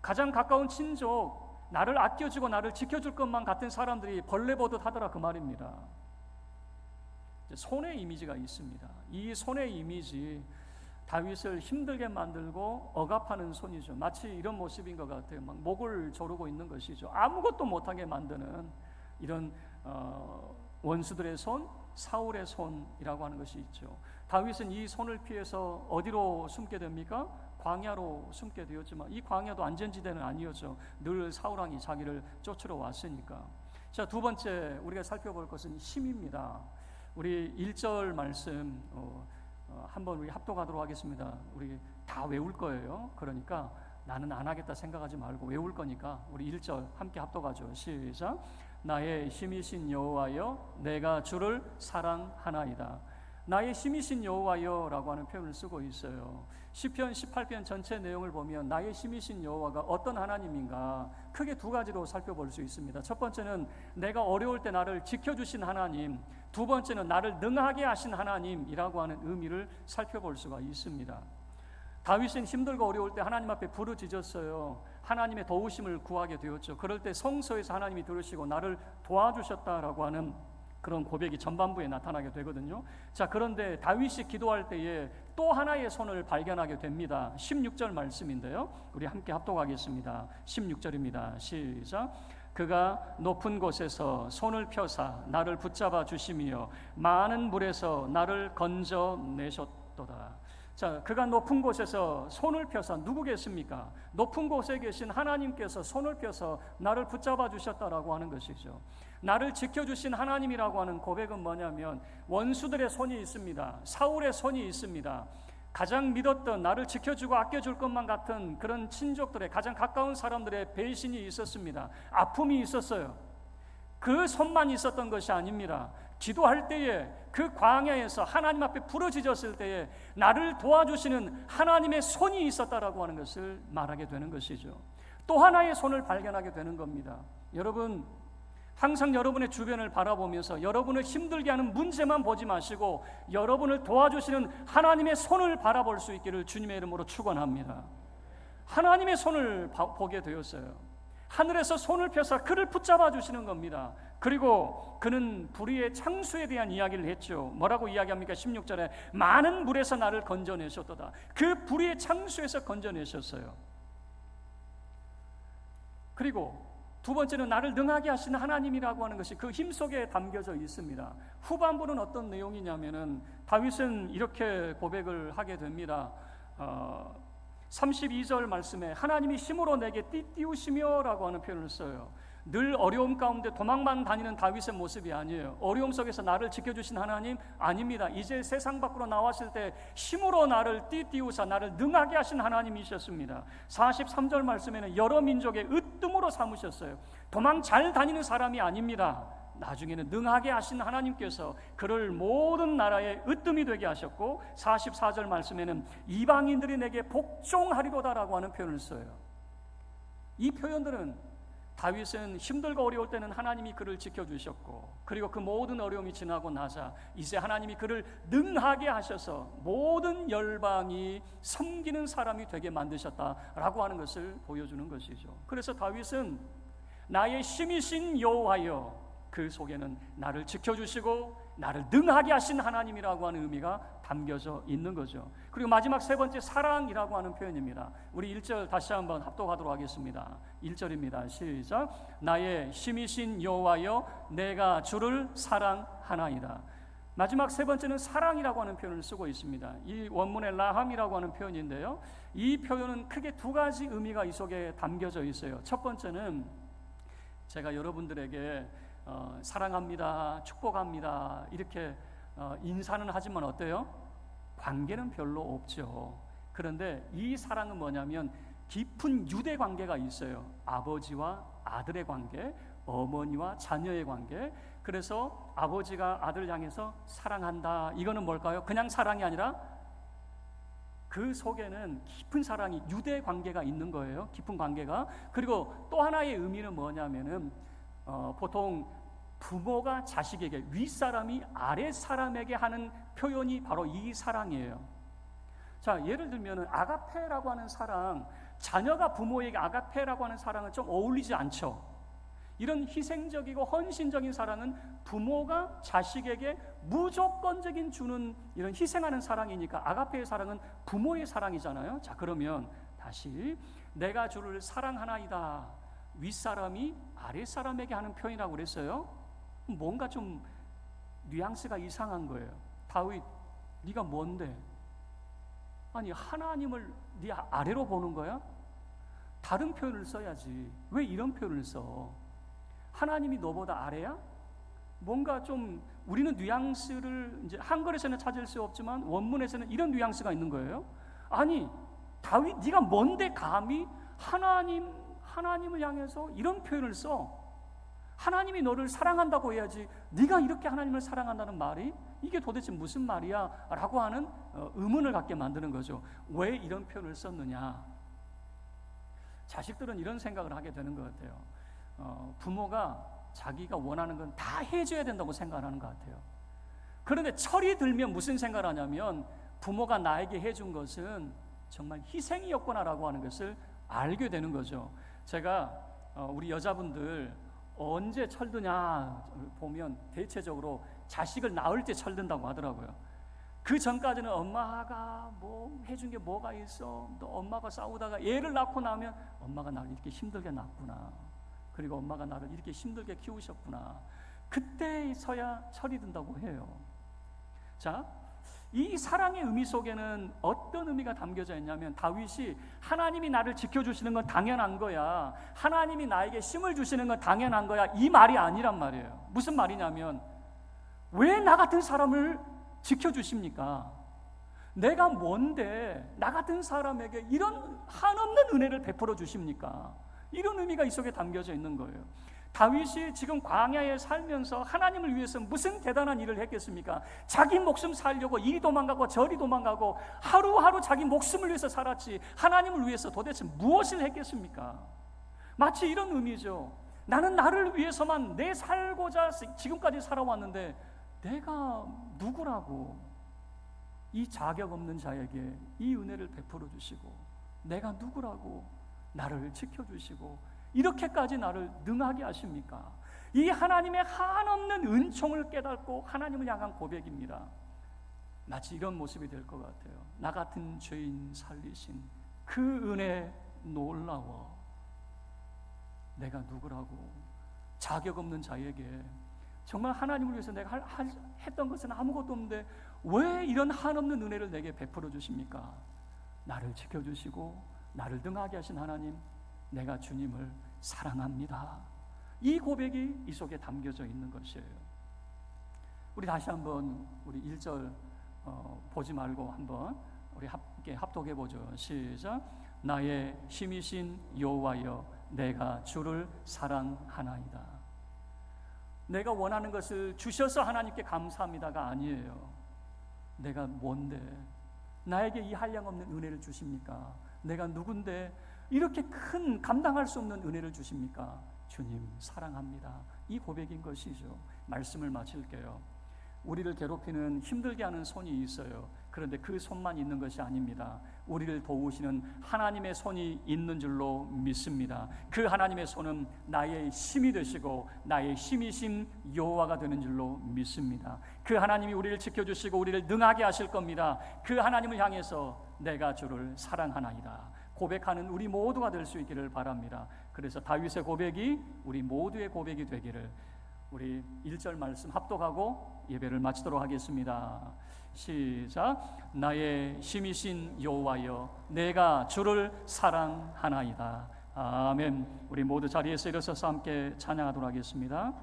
가장 가까운 친족, 나를 아껴주고 나를 지켜줄 것만 같은 사람들이 벌레 보듯 하더라 그 말입니다. 손의 이미지가 있습니다. 이 손의 이미지, 다윗을 힘들게 만들고 억압하는 손이죠. 마치 이런 모습인 것 같아요. 막 목을 조르고 있는 것이죠. 아무것도 못하게 만드는 이런 원수들의 손, 사울의 손이라고 하는 것이 있죠. 다윗은 이 손을 피해서 어디로 숨게 됩니까? 광야로 숨게 되었지만 이 광야도 안전지대는 아니었죠. 늘 사울왕이 자기를 쫓으러 왔으니까. 자, 두 번째 우리가 살펴볼 것은 힘입니다. 우리 1절 말씀 한번 우리 합독하도록 하겠습니다. 우리 다 외울 거예요. 그러니까 나는 안 하겠다 생각하지 말고 외울 거니까 우리 1절 함께 합독하죠. 시작. 나의 힘이신 여호와여 내가 주를 사랑하나이다. 나의 힘이신 여호와여라고 하는 표현을 쓰고 있어요. 시편 18편 전체 내용을 보면 나의 힘이신 여호와가 어떤 하나님인가 크게 두 가지로 살펴볼 수 있습니다. 첫 번째는 내가 어려울 때 나를 지켜주신 하나님, 두 번째는 나를 능하게 하신 하나님이라고 하는 의미를 살펴볼 수가 있습니다. 다윗은 힘들고 어려울 때 하나님 앞에 부르짖었어요. 하나님의 도우심을 구하게 되었죠. 그럴 때 성소에서 하나님이 들으시고 나를 도와주셨다라고 하는 그런 고백이 전반부에 나타나게 되거든요. 자, 그런데 다윗이 기도할 때에 또 하나의 손을 발견하게 됩니다. 16절 말씀인데요. 우리 함께 합독하겠습니다. 16절입니다. 시작. 그가 높은 곳에서 손을 펴사 나를 붙잡아 주시며 많은 물에서 나를 건져내셨도다. 자, 그가 높은 곳에서 손을 펴서 누구겠습니까? 높은 곳에 계신 하나님께서 손을 펴서 나를 붙잡아 주셨다라고 하는 것이죠. 나를 지켜주신 하나님이라고 하는 고백은 뭐냐면 원수들의 손이 있습니다. 사울의 손이 있습니다. 가장 믿었던, 나를 지켜주고 아껴줄 것만 같은 그런 친족들의 가장 가까운 사람들의 배신이 있었습니다. 아픔이 있었어요. 그 손만 있었던 것이 아닙니다. 기도할 때에 그 광야에서 하나님 앞에 부르짖었을 때에 나를 도와주시는 하나님의 손이 있었다라고 하는 것을 말하게 되는 것이죠. 또 하나의 손을 발견하게 되는 겁니다. 여러분, 항상 여러분의 주변을 바라보면서 여러분을 힘들게 하는 문제만 보지 마시고 여러분을 도와주시는 하나님의 손을 바라볼 수 있기를 주님의 이름으로 축원합니다. 하나님의 손을 보게 되었어요. 하늘에서 손을 펴서 그를 붙잡아 주시는 겁니다. 그리고 그는 불의의 창수에 대한 이야기를 했죠. 뭐라고 이야기합니까? 16절에 많은 물에서 나를 건져내셨도다. 그 불의의 창수에서 건져내셨어요. 그리고 두 번째는 나를 능하게 하시는 하나님이라고 하는 것이 그 힘 속에 담겨져 있습니다. 후반부는 어떤 내용이냐면은 다윗은 이렇게 고백을 하게 됩니다. 32절 말씀에 하나님이 힘으로 내게 띠띠우시며 라고 하는 표현을 써요. 늘 어려움 가운데 도망만 다니는 다윗의 모습이 아니에요. 어려움 속에서 나를 지켜주신 하나님 아닙니다. 이제 세상 밖으로 나왔을 때 힘으로 나를 띠띠우사 나를 능하게 하신 하나님이셨습니다. 43절 말씀에는 여러 민족의 으뜸으로 삼으셨어요. 도망 잘 다니는 사람이 아닙니다. 나중에는 능하게 하신 하나님께서 그를 모든 나라의 으뜸이 되게 하셨고 44절 말씀에는 이방인들이 내게 복종하리로다라고 하는 표현을 써요. 이 표현들은 다윗은 힘들고 어려울 때는 하나님이 그를 지켜주셨고 그리고 그 모든 어려움이 지나고 나자 이제 하나님이 그를 능하게 하셔서 모든 열방이 섬기는 사람이 되게 만드셨다라고 하는 것을 보여주는 것이죠. 그래서 다윗은 나의 힘이신 여호와여 그 속에는 나를 지켜주시고 나를 능하게 하신 하나님이라고 하는 의미가 담겨져 있는 거죠. 그리고 마지막 세 번째 사랑이라고 하는 표현입니다. 우리 1절 다시 한번 합독하도록 하겠습니다. 1절입니다. 시작. 나의 힘이신 여호와여 내가 주를 사랑하나이다. 마지막 세 번째는 사랑이라고 하는 표현을 쓰고 있습니다. 이 원문의 라함이라고 하는 표현인데요, 이 표현은 크게 두 가지 의미가 이 속에 담겨져 있어요. 첫 번째는 제가 여러분들에게 사랑합니다, 축복합니다 이렇게 인사는 하지만 어때요? 관계는 별로 없죠. 그런데 이 사랑은 뭐냐면 깊은 유대 관계가 있어요. 아버지와 아들의 관계, 어머니와 자녀의 관계. 그래서 아버지가 아들을 향해서 사랑한다, 이거는 뭘까요? 그냥 사랑이 아니라 그 속에는 깊은 사랑이, 유대 관계가 있는 거예요. 깊은 관계가. 그리고 또 하나의 의미는 뭐냐면은 보통 부모가 자식에게, 윗사람이 아랫사람에게 하는 표현이 바로 이 사랑이에요. 자, 예를 들면 아가페라고 하는 사랑, 자녀가 부모에게 아가페라고 하는 사랑은 좀 어울리지 않죠. 이런 희생적이고 헌신적인 사랑은 부모가 자식에게 무조건적인 주는 이런 희생하는 사랑이니까 아가페의 사랑은 부모의 사랑이잖아요. 자, 그러면 다시 내가 주를 사랑하나이다, 윗사람이 아랫사람에게 하는 표현이라고 그랬어요. 뭔가 좀 뉘앙스가 이상한 거예요. 다윗, 네가 뭔데? 아니, 하나님을 네 아래로 보는 거야? 다른 표현을 써야지. 왜 이런 표현을 써? 하나님이 너보다 아래야? 뭔가 좀 우리는 뉘앙스를 이제 한글에서는 찾을 수 없지만 원문에서는 이런 뉘앙스가 있는 거예요. 아니, 다윗, 네가 뭔데 감히 하나님을 향해서 이런 표현을 써? 하나님이 너를 사랑한다고 해야지 네가 이렇게 하나님을 사랑한다는 말이 이게 도대체 무슨 말이야? 라고 하는 의문을 갖게 만드는 거죠. 왜 이런 표현을 썼느냐? 자식들은 이런 생각을 하게 되는 것 같아요. 부모가 자기가 원하는 건 다 해줘야 된다고 생각하는 것 같아요. 그런데 철이 들면 무슨 생각을 하냐면 부모가 나에게 해준 것은 정말 희생이었구나라고 하는 것을 알게 되는 거죠. 제가 우리 여자분들 언제 철드냐 보면 대체적으로 자식을 낳을 때 철든다고 하더라고요. 그 전까지는 엄마가 뭐 해준 게 뭐가 있어, 또 엄마가 싸우다가 애를 낳고 나면 엄마가 나를 이렇게 힘들게 낳았구나, 그리고 엄마가 나를 이렇게 힘들게 키우셨구나, 그때서야 철이 든다고 해요. 자, 이 사랑의 의미 속에는 어떤 의미가 담겨져 있냐면 다윗이 하나님이 나를 지켜주시는 건 당연한 거야, 하나님이 나에게 힘을 주시는 건 당연한 거야, 이 말이 아니란 말이에요. 무슨 말이냐면 왜 나 같은 사람을 지켜주십니까? 내가 뭔데 나 같은 사람에게 이런 한없는 은혜를 베풀어 주십니까? 이런 의미가 이 속에 담겨져 있는 거예요. 다윗이 지금 광야에 살면서 하나님을 위해서 무슨 대단한 일을 했겠습니까? 자기 목숨 살려고 이리 도망가고 저리 도망가고 하루하루 자기 목숨을 위해서 살았지 하나님을 위해서 도대체 무엇을 했겠습니까? 마치 이런 의미죠. 나는 나를 위해서만 내 살고자 지금까지 살아왔는데 내가 누구라고 이 자격 없는 자에게 이 은혜를 베풀어 주시고, 내가 누구라고 나를 지켜주시고 이렇게까지 나를 능하게 하십니까? 이 하나님의 한없는 은총을 깨닫고 하나님을 향한 고백입니다. 마치 이런 모습이 될 것 같아요. 나 같은 죄인 살리신 그 은혜 놀라워. 내가 누구라고 자격 없는 자에게 정말 하나님을 위해서 내가 했던 것은 아무것도 없는데 왜 이런 한없는 은혜를 내게 베풀어 주십니까? 나를 지켜주시고 나를 능하게 하신 하나님, 내가 주님을 사랑합니다. 이 고백이 이 속에 담겨져 있는 것이에요. 우리 다시 한번 우리 1절 보지 말고 한번 우리 함께 합독해 보죠. 시작. 나의 힘이신 여호와여, 내가 주를 사랑하나이다. 내가 원하는 것을 주셔서 하나님께 감사합니다가 아니에요. 내가 뭔데 나에게 이 한량없는 은혜를 주십니까? 내가 누군데 이렇게 큰 감당할 수 없는 은혜를 주십니까? 주님 사랑합니다. 이 고백인 것이죠. 말씀을 마칠게요. 우리를 괴롭히는 힘들게 하는 손이 있어요. 그런데 그 손만 있는 것이 아닙니다. 우리를 도우시는 하나님의 손이 있는 줄로 믿습니다. 그 하나님의 손은 나의 힘이 되시고 나의 힘이신 여호와가 되는 줄로 믿습니다. 그 하나님이 우리를 지켜주시고 우리를 능하게 하실 겁니다. 그 하나님을 향해서 내가 주를 사랑하나이다 고백하는 우리 모두가 될 수 있기를 바랍니다. 그래서 다윗의 고백이 우리 모두의 고백이 되기를, 우리 1절 말씀 합독하고 예배를 마치도록 하겠습니다. 시작. 나의 힘이신 여호와여, 내가 주를 사랑하나이다. 아멘. 우리 모두 자리에서 일어서서 함께 찬양하도록 하겠습니다.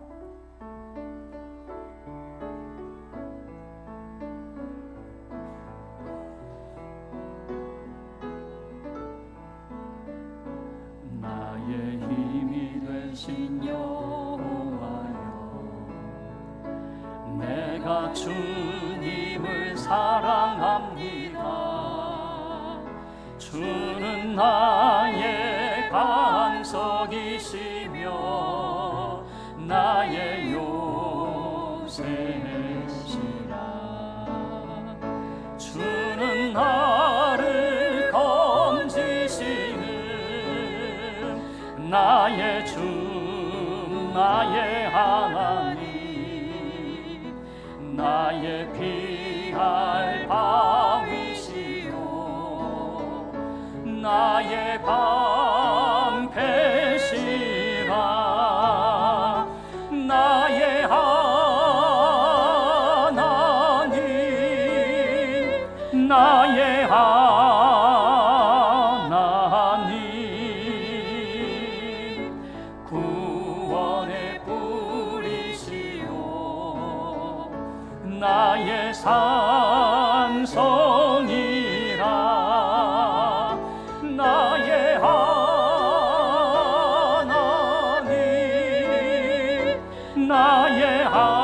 나의 힘이 되신 여호와여, 내가 주님을 사랑합니다. 주는 나의 반석이시며 나의 요새시라. 주는 나를 건지시는 나의 주, 나의 하나님, 나의 피할 바위시요 나의 방패시라. 나의 하나님, 나의 하나님, 구원의 뿌리시요 나의 산성이라. 나의 하나님, 나의 하나님,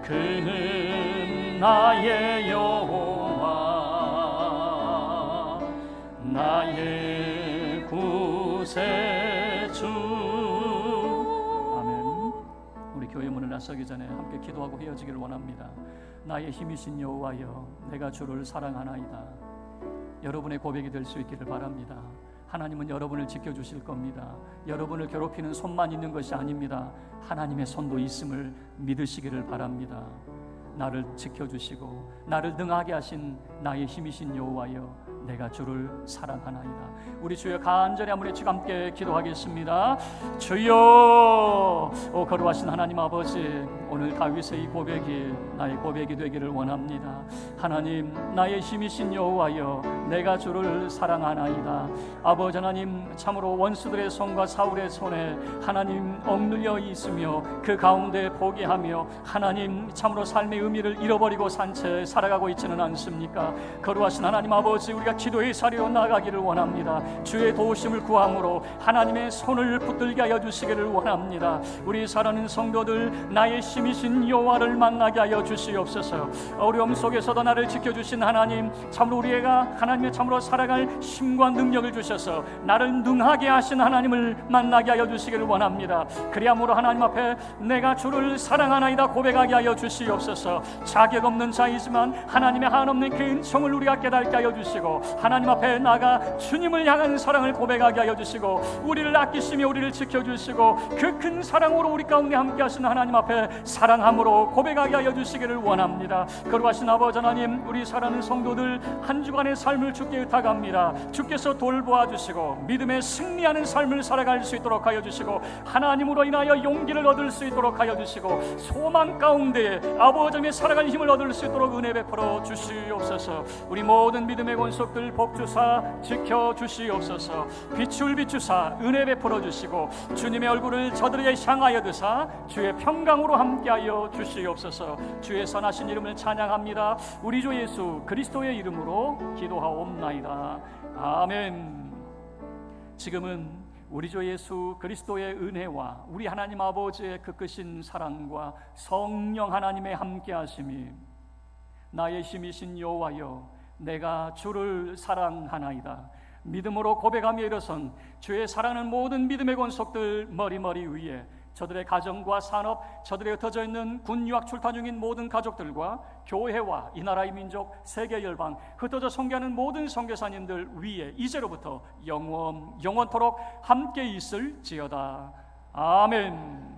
그는 나의 여호와, 나의 구세주. 아멘. 우리 교회 문을 나서기 전에 함께 기도하고 헤어지기를 원합니다. 나의 힘이신 여호와여, 내가 주를 사랑하나이다. 여러분의 고백이 될 수 있기를 바랍니다. 하나님은 여러분을 지켜주실 겁니다. 여러분을 괴롭히는 손만 있는 것이 아닙니다. 하나님의 손도 있음을 믿으시기를 바랍니다. 나를 지켜주시고 나를 능하게 하신 나의 힘이신 여호와여, 내가 주를 사랑하나이다. 우리 주여 간절히 한 분의 주 함께 기도하겠습니다. 주여, 오 거룩하신 하나님 아버지, 오늘 다윗의 이 고백이 나의 고백이 되기를 원합니다. 하나님, 나의 힘이신 여호와여, 내가 주를 사랑하나이다. 아버지 하나님, 참으로 원수들의 손과 사울의 손에 하나님 억눌려 있으며 그 가운데 포기하며 하나님 참으로 삶의 의미를 잃어버리고 산 채 살아가고 있지는 않습니까? 거룩하신 하나님 아버지, 우리가 우리가 기도의 자리로 나가기를 원합니다. 주의 도우심을 구함으로 하나님의 손을 붙들게 하여 주시기를 원합니다. 우리 사랑하는 성도들, 나의 힘이신 여호와를 만나게 하여 주시옵소서. 어려움 속에서도 나를 지켜주신 하나님, 참으로 우리가 하나님의 참으로 살아갈 힘과 능력을 주셔서 나를 능하게 하신 하나님을 만나게 하여 주시기를 원합니다. 그리함으로 하나님 앞에 내가 주를 사랑하나이다 고백하게 하여 주시옵소서. 자격 없는 자이지만 하나님의 한없는 그 은총을 우리가 깨닫게 하여 주시고, 하나님 앞에 나가 주님을 향한 사랑을 고백하게 하여 주시고, 우리를 아끼시며 우리를 지켜주시고 그 큰 사랑으로 우리 가운데 함께 하신 하나님 앞에 사랑함으로 고백하게 하여 주시기를 원합니다. 거룩하신 아버지 하나님, 우리 사랑하는 성도들 한 주간의 삶을 주께 의탁합니다. 주께서 돌보아 주시고 믿음의 승리하는 삶을 살아갈 수 있도록 하여 주시고, 하나님으로 인하여 용기를 얻을 수 있도록 하여 주시고, 소망 가운데 아버지 하나님의 살아갈 힘을 얻을 수 있도록 은혜 베풀어 주시옵소서. 우리 모든 믿음의 권속들 복주사 지켜 주시옵소서. 빛을 비추사 은혜 베풀어 주시고, 주님의 얼굴을 저들에게 향하여 드사 주의 평강으로 함께하여 주시옵소서. 주의 선하신 이름을 찬양합니다. 우리 주 예수 그리스도의 이름으로 기도하옵나이다. 아멘. 지금은 우리 주 예수 그리스도의 은혜와 우리 하나님 아버지의 그 크신 사랑과 성령 하나님의 함께하심이, 나의 힘이신 여호와여 내가 주를 사랑하나이다 믿음으로 고백하며 일어선 주의 사랑하는 모든 믿음의 권속들 머리머리 위에, 저들의 가정과 산업, 저들에 흩어져 있는 군 유학 출타 중인 모든 가족들과 교회와 이 나라의 민족, 세계 열방, 흩어져 선교하는 모든 선교사님들 위에 이제로부터 영원토록 함께 있을지어다. 아멘.